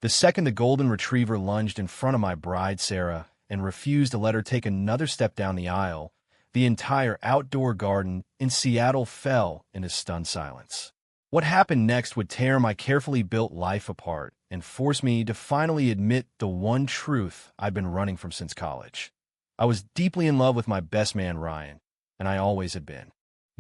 The second the golden retriever lunged in front of my bride, Sarah, and refused to let her take another step down the aisle, the entire outdoor garden in Seattle fell into stunned silence. What happened next would tear my carefully built life apart and force me to finally admit the one truth I'd been running from since college. I was deeply in love with my best man, Ryan, and I always had been.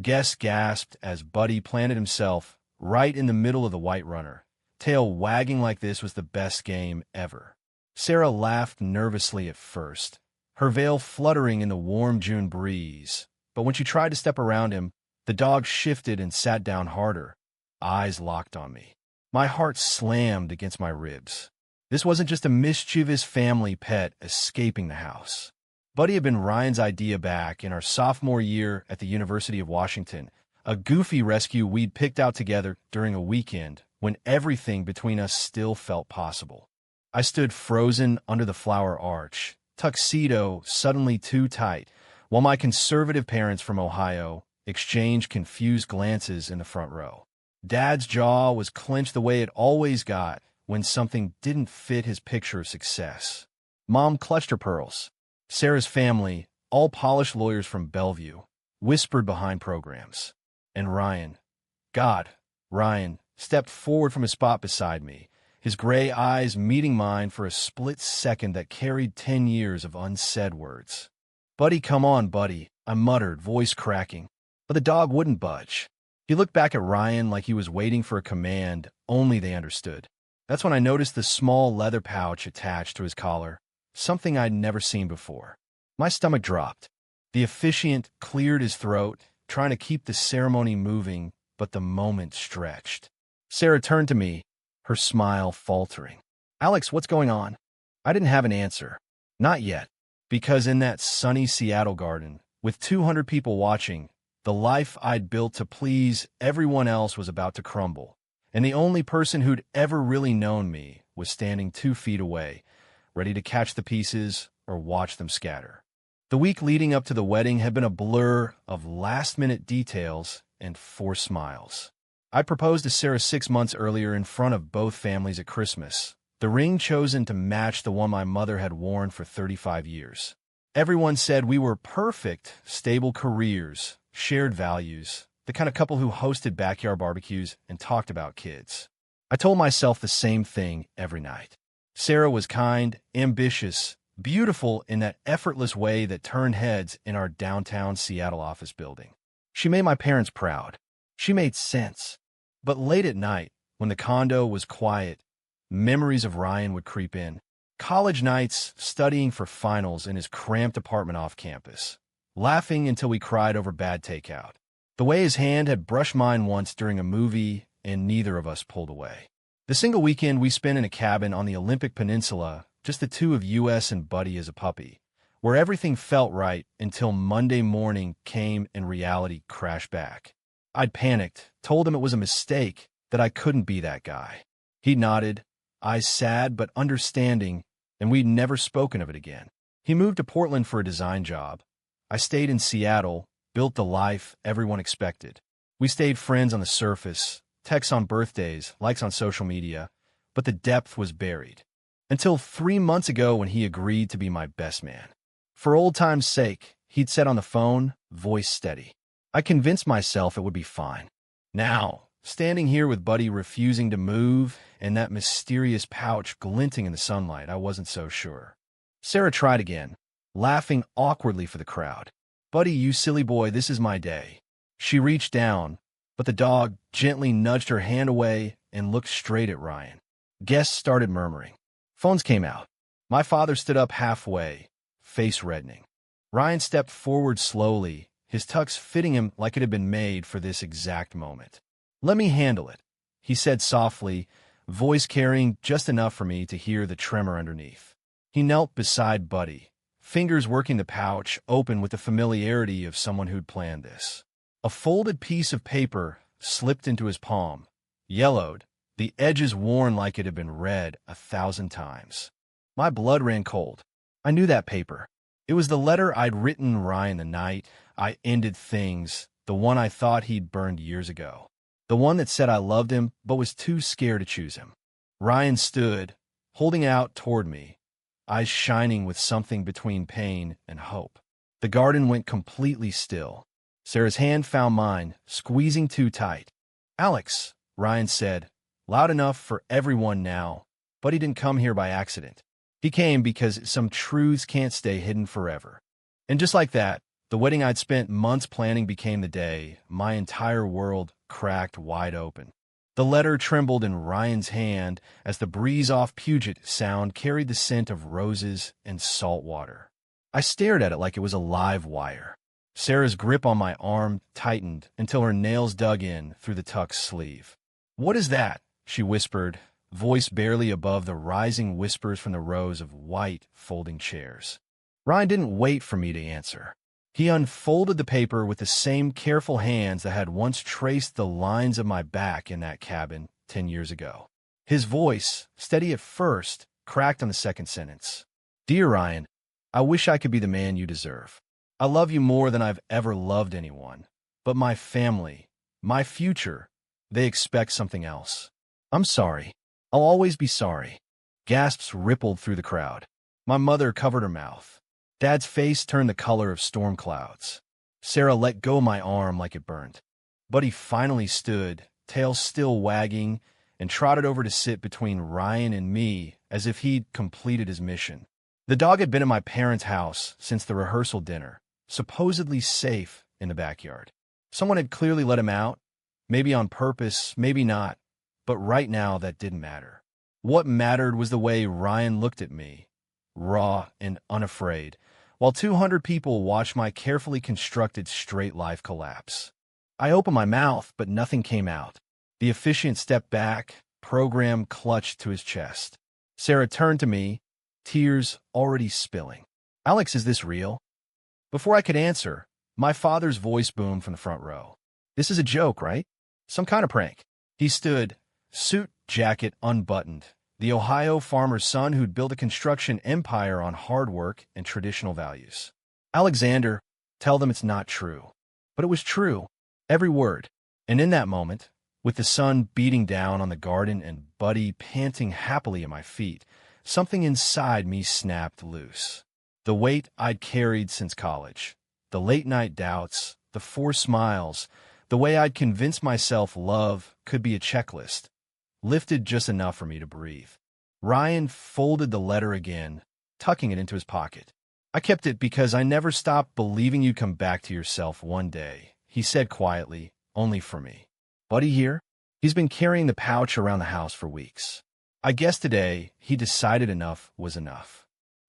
Guests gasped as Buddy planted himself right in the middle of the white runner. Tail wagging like this was the best game ever. Sarah laughed nervously at first, her veil fluttering in the warm June breeze. But when she tried to step around him, the dog shifted and sat down harder, eyes locked on me. My heart slammed against my ribs. This wasn't just a mischievous family pet escaping the house. Buddy had been Ryan's idea back in our sophomore year at the University of Washington, a goofy rescue we'd picked out together during a weekend when everything between us still felt possible. I stood frozen under the flower arch, tuxedo suddenly too tight, while my conservative parents from Ohio exchanged confused glances in the front row. Dad's jaw was clenched the way it always got when something didn't fit his picture of success. Mom clutched her pearls. Sarah's family, all polished lawyers from Bellevue, whispered behind programs. And Ryan, Ryan, stepped forward from his spot beside me, his gray eyes meeting mine for a split second that carried 10 years of unsaid words. "Buddy, come on, Buddy," I muttered, voice cracking. But the dog wouldn't budge. He looked back at Ryan like he was waiting for a command only they understood. That's when I noticed the small leather pouch attached to his collar, something I'd never seen before. My stomach dropped. The officiant cleared his throat, trying to keep the ceremony moving, but the moment stretched. Sarah turned to me, her smile faltering. "Alex, what's going on?" I didn't have an answer. Not yet. Because in that sunny Seattle garden, with 200 people watching, the life I'd built to please everyone else was about to crumble, and the only person who'd ever really known me was standing 2 feet away, ready to catch the pieces or watch them scatter. The week leading up to the wedding had been a blur of last-minute details and forced smiles. I proposed to Sarah 6 months earlier in front of both families at Christmas, the ring chosen to match the one my mother had worn for 35 years. Everyone said we were perfect, stable careers, shared values, the kind of couple who hosted backyard barbecues and talked about kids. I told myself the same thing every night. Sarah was kind, ambitious, beautiful in that effortless way that turned heads in our downtown Seattle office building. She made my parents proud. She made sense. But late at night, when the condo was quiet, memories of Ryan would creep in. College nights, studying for finals in his cramped apartment off campus, laughing until we cried over bad takeout. The way his hand had brushed mine once during a movie, and neither of us pulled away. The single weekend we spent in a cabin on the Olympic Peninsula, just the two of US and Buddy as a puppy, where everything felt right until Monday morning came and reality crashed back. I'd panicked, told him it was a mistake, that I couldn't be that guy. He nodded, eyes sad but understanding, and we'd never spoken of it again. He moved to Portland for a design job. I stayed in Seattle, built the life everyone expected. We stayed friends on the surface, texts on birthdays, likes on social media, but the depth was buried. Until 3 months ago when he agreed to be my best man. For old time's sake, he'd said on the phone, voice steady. I convinced myself it would be fine. Now, standing here with Buddy refusing to move and that mysterious pouch glinting in the sunlight, I wasn't so sure. Sarah tried again, laughing awkwardly for the crowd. "Buddy, you silly boy, this is my day." She reached down, but the dog gently nudged her hand away and looked straight at Ryan. Guests started murmuring. Phones came out. My father stood up halfway, face reddening. Ryan stepped forward slowly, his tux fitting him like it had been made for this exact moment. "Let me handle it," he said softly, voice carrying just enough for me to hear the tremor underneath. He knelt beside Buddy, fingers working the pouch open with the familiarity of someone who'd planned this. A folded piece of paper slipped into his palm, yellowed, the edges worn like it had been read 1,000 times. My blood ran cold. I knew that paper. It was the letter I'd written Ryan the night I ended things, the one I thought he'd burned years ago. The one that said I loved him but was too scared to choose him. Ryan stood, holding out toward me, eyes shining with something between pain and hope. The garden went completely still. Sarah's hand found mine, squeezing too tight. "Alex," Ryan said, loud enough for everyone now, but he didn't come here by accident. He came because some truths can't stay hidden forever. And just like that, the wedding I'd spent months planning became the day my entire world cracked wide open. The letter trembled in Ryan's hand as the breeze off Puget Sound carried the scent of roses and salt water. I stared at it like it was a live wire. Sarah's grip on my arm tightened until her nails dug in through the tuck's sleeve. "What is that?" she whispered, voice barely above the rising whispers from the rows of white folding chairs. Ryan didn't wait for me to answer. He unfolded the paper with the same careful hands that had once traced the lines of my back in that cabin 10 years ago. His voice, steady at first, cracked on the second sentence. "Dear Ryan, I wish I could be the man you deserve. I love you more than I've ever loved anyone. But my family, my future, they expect something else. I'm sorry. I'll always be sorry." Gasps rippled through the crowd. My mother covered her mouth. Dad's face turned the color of storm clouds. Sarah let go of my arm like it burned. Buddy finally stood, tail still wagging, and trotted over to sit between Ryan and me as if he'd completed his mission. The dog had been at my parents' house since the rehearsal dinner, supposedly safe in the backyard. Someone had clearly let him out, maybe on purpose, maybe not, but right now that didn't matter. What mattered was the way Ryan looked at me, raw and unafraid, while 200 people watched my carefully constructed straight life collapse. I opened my mouth, but nothing came out. The officiant stepped back, program clutched to his chest. Sarah turned to me, tears already spilling. "Alex, is this real?" Before I could answer, my father's voice boomed from the front row. "This is a joke, right? Some kind of prank." He stood, suit jacket unbuttoned, the Ohio farmer's son who'd built a construction empire on hard work and traditional values. "Alexander, tell them it's not true." But it was true, every word. And in that moment, with the sun beating down on the garden and Buddy panting happily at my feet, something inside me snapped loose. The weight I'd carried since college, the late-night doubts, the forced smiles, the way I'd convinced myself love could be a checklist, lifted just enough for me to breathe. Ryan folded the letter again, tucking it into his pocket. "I kept it because I never stopped believing you'd come back to yourself one day," he said quietly, "only for me." "Buddy here? He's been carrying the pouch around the house for weeks. I guess today he decided enough was enough."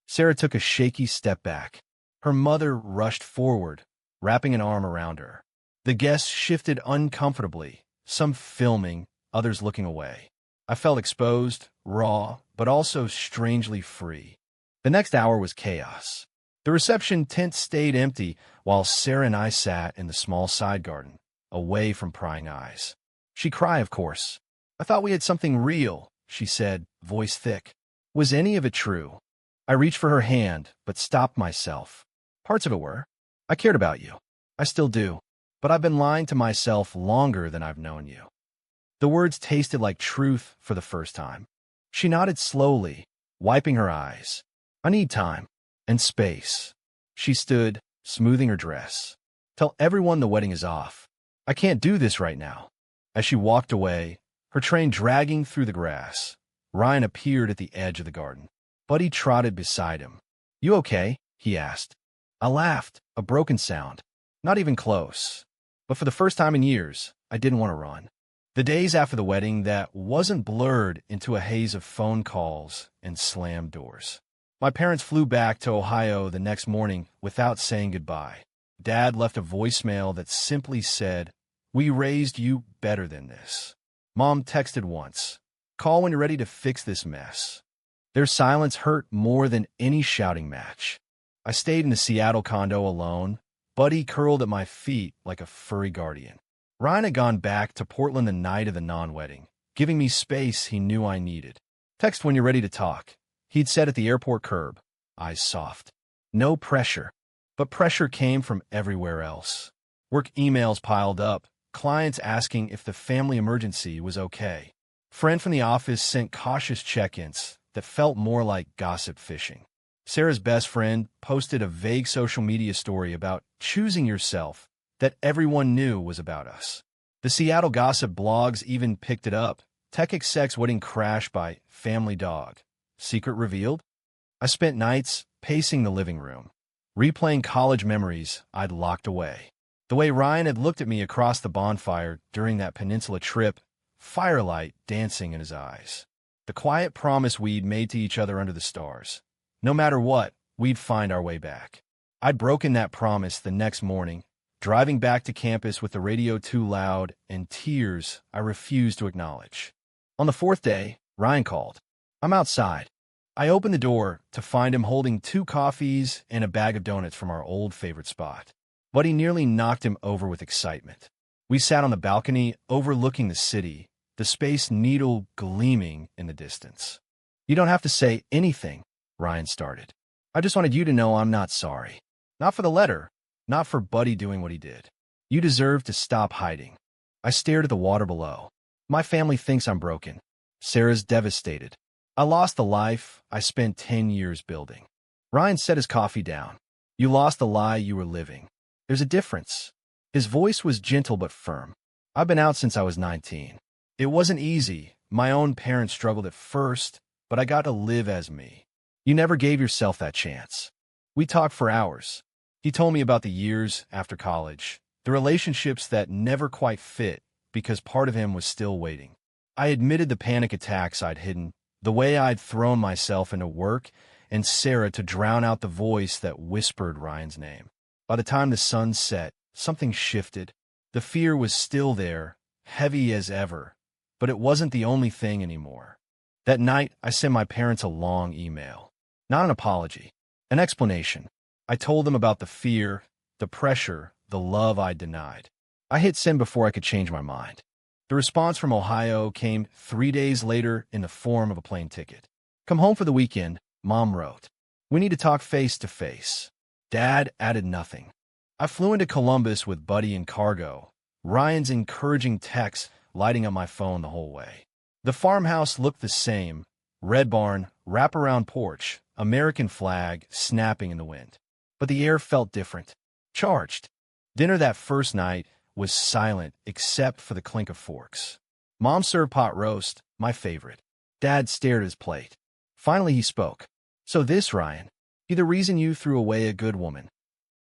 Sarah took a shaky step back. Her mother rushed forward, wrapping an arm around her. The guests shifted uncomfortably, some filming, others looking away. I felt exposed, raw, but also strangely free. The next hour was chaos. The reception tent stayed empty while Sarah and I sat in the small side garden, away from prying eyes. "She'd cry, of course. I thought we had something real," she said, voice thick. Was any of it true? I reached for her hand, but stopped myself. Parts of it were. I cared about you. I still do. But I've been lying to myself longer than I've known you. The words tasted like truth for the first time. She nodded slowly, wiping her eyes. "I need time and space." She stood, smoothing her dress. "Tell everyone the wedding is off. I can't do this right now." As she walked away, her train dragging through the grass, Ryan appeared at the edge of the garden. Buddy trotted beside him. "You okay?" he asked. I laughed, a broken sound. Not even close. But for the first time in years, I didn't want to run. The days after the wedding, that wasn't blurred into a haze of phone calls and slammed doors. My parents flew back to Ohio the next morning without saying goodbye. Dad left a voicemail that simply said, "We raised you better than this." Mom texted once, "Call when you're ready to fix this mess." Their silence hurt more than any shouting match. I stayed in the Seattle condo alone, Buddy curled at my feet like a furry guardian. Ryan had gone back to Portland the night of the non-wedding, giving me space he knew I needed. "Text when you're ready to talk," he'd said at the airport curb, eyes soft. No pressure, but pressure came from everywhere else. Work emails piled up, clients asking if the family emergency was okay. Friend from the office sent cautious check-ins, that felt more like gossip fishing. Sarah's best friend posted a vague social media story about choosing yourself that everyone knew was about us. The Seattle gossip blogs even picked it up. Tech exec's wedding crashed by family dog. Secret revealed? I spent nights pacing the living room, replaying college memories I'd locked away. The way Ryan had looked at me across the bonfire during that peninsula trip, firelight dancing in his eyes. The quiet promise we'd made to each other under the stars. No matter what, we'd find our way back. I'd broken that promise the next morning, driving back to campus with the radio too loud and tears I refused to acknowledge. On the fourth day, Ryan called. I'm outside. I opened the door to find him holding 2 coffees and a bag of donuts from our old favorite spot. Buddy nearly knocked him over with excitement. We sat on the balcony overlooking the city, the Space Needle gleaming in the distance. You don't have to say anything, Ryan started. I just wanted you to know I'm not sorry. Not for the letter, not for Buddy doing what he did. You deserve to stop hiding. I stared at the water below. My family thinks I'm broken. Sarah's devastated. I lost the life I spent 10 years building. Ryan set his coffee down. You lost the lie you were living. There's a difference. His voice was gentle but firm. I've been out since I was 19. It wasn't easy. My own parents struggled at first, but I got to live as me. You never gave yourself that chance. We talked for hours. He told me about the years after college, the relationships that never quite fit because part of him was still waiting. I admitted the panic attacks I'd hidden, the way I'd thrown myself into work and Sarah to drown out the voice that whispered Ryan's name. By the time the sun set, something shifted. The fear was still there, heavy as ever, but it wasn't the only thing anymore. That night, I sent my parents a long email. Not an apology, an explanation. I told them about the fear, the pressure, the love I'd denied. I hit send before I could change my mind. The response from Ohio came 3 days later in the form of a plane ticket. Come home for the weekend, Mom wrote. We need to talk face to face. Dad added nothing. I flew into Columbus with Buddy in cargo, Ryan's encouraging texts lighting up my phone the whole way. The farmhouse looked the same, red barn, wraparound porch, American flag snapping in the wind. But the air felt different, charged. Dinner that first night was silent except for the clink of forks. Mom served pot roast, my favorite. Dad stared at his plate. Finally he spoke. So this, Ryan, be the reason you threw away a good woman.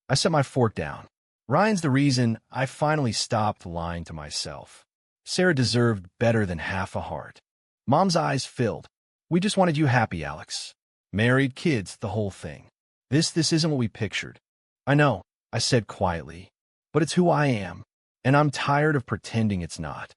I set my fork down. Ryan's the reason I finally stopped lying to myself. Sarah deserved better than half a heart. Mom's eyes filled. We just wanted you happy, Alex. Married, kids, the whole thing. This isn't what we pictured. I know, I said quietly, but it's who I am, and I'm tired of pretending it's not.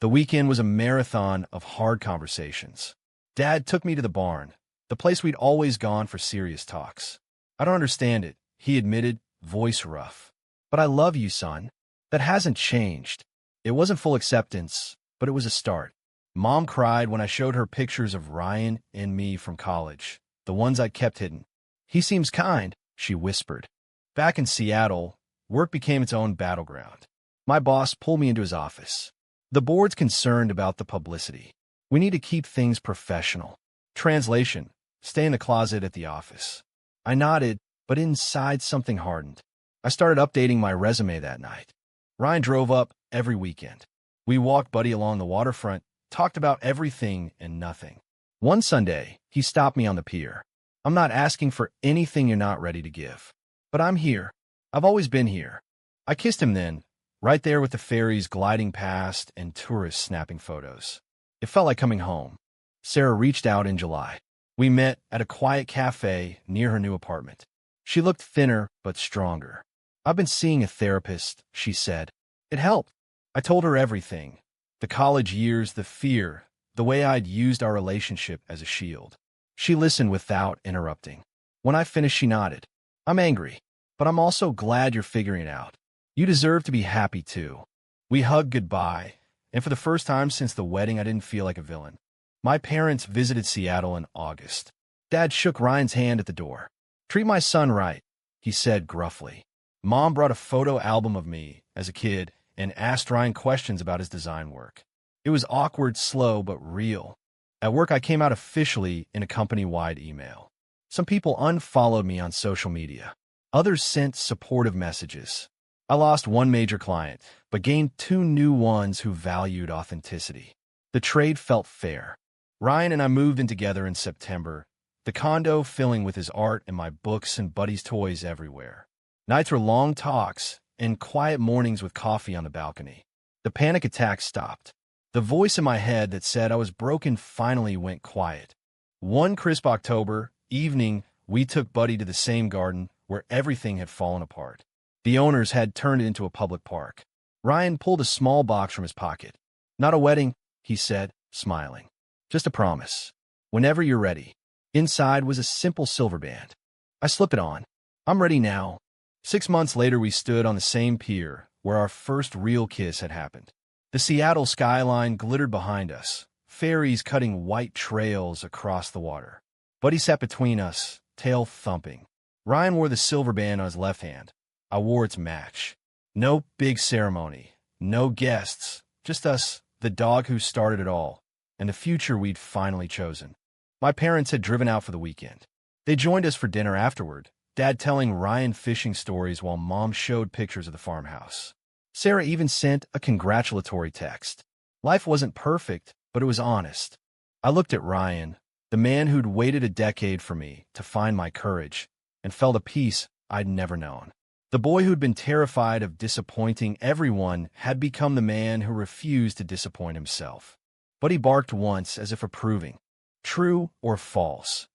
The weekend was a marathon of hard conversations. Dad took me to the barn, the place we'd always gone for serious talks. I don't understand it, he admitted, voice rough. But I love you, son. That hasn't changed. It wasn't full acceptance, but it was a start. Mom cried when I showed her pictures of Ryan and me from college, the ones I'd kept hidden. He seems kind, she whispered. Back in Seattle, work became its own battleground. My boss pulled me into his office. The board's concerned about the publicity. We need to keep things professional. Translation, stay in the closet at the office. I nodded, but inside something hardened. I started updating my resume that night. Ryan drove up every weekend. We walked Buddy along the waterfront, talked about everything and nothing. One Sunday, he stopped me on the pier. I'm not asking for anything you're not ready to give. But I'm here. I've always been here. I kissed him then, right there with the ferries gliding past and tourists snapping photos. It felt like coming home. Sarah reached out in July. We met at a quiet cafe near her new apartment. She looked thinner but stronger. I've been seeing a therapist, she said. It helped. I told her everything. The college years, the fear, the way I'd used our relationship as a shield. She listened without interrupting. When I finished, she nodded. I'm angry, but I'm also glad you're figuring it out. You deserve to be happy too. We hugged goodbye, and for the first time since the wedding, I didn't feel like a villain. My parents visited Seattle in August. Dad shook Ryan's hand at the door. Treat my son right, he said gruffly. Mom brought a photo album of me as a kid and asked Ryan questions about his design work. It was awkward, slow, but real. At work, I came out officially in a company-wide email. Some people unfollowed me on social media. Others sent supportive messages. I lost one major client, but gained two new ones who valued authenticity. The trade felt fair. Ryan and I moved in together in September, the condo filling with his art and my books and Buddy's toys everywhere. Nights were long talks and quiet mornings with coffee on the balcony. The panic attack stopped. The voice in my head that said I was broken finally went quiet. One crisp October evening, we took Buddy to the same garden where everything had fallen apart. The owners had turned it into a public park. Ryan pulled a small box from his pocket. "Not a wedding," he said, smiling. "Just a promise. Whenever you're ready." Inside was a simple silver band. I slipped it on. "I'm ready now." 6 months later, we stood on the same pier where our first real kiss had happened. The Seattle skyline glittered behind us, ferries cutting white trails across the water. Buddy sat between us, tail thumping. Ryan wore the silver band on his left hand. I wore its match. No big ceremony, no guests, just us, the dog who started it all, and the future we'd finally chosen. My parents had driven out for the weekend. They joined us for dinner afterward, Dad telling Ryan fishing stories while Mom showed pictures of the farmhouse. Sarah even sent a congratulatory text. Life wasn't perfect, but it was honest. I looked at Ryan, the man who'd waited a decade for me to find my courage, and felt a peace I'd never known. The boy who'd been terrified of disappointing everyone had become the man who refused to disappoint himself. But he barked once as if approving. True or false?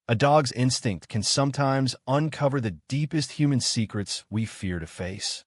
A dog's instinct can sometimes uncover the deepest human secrets we fear to face.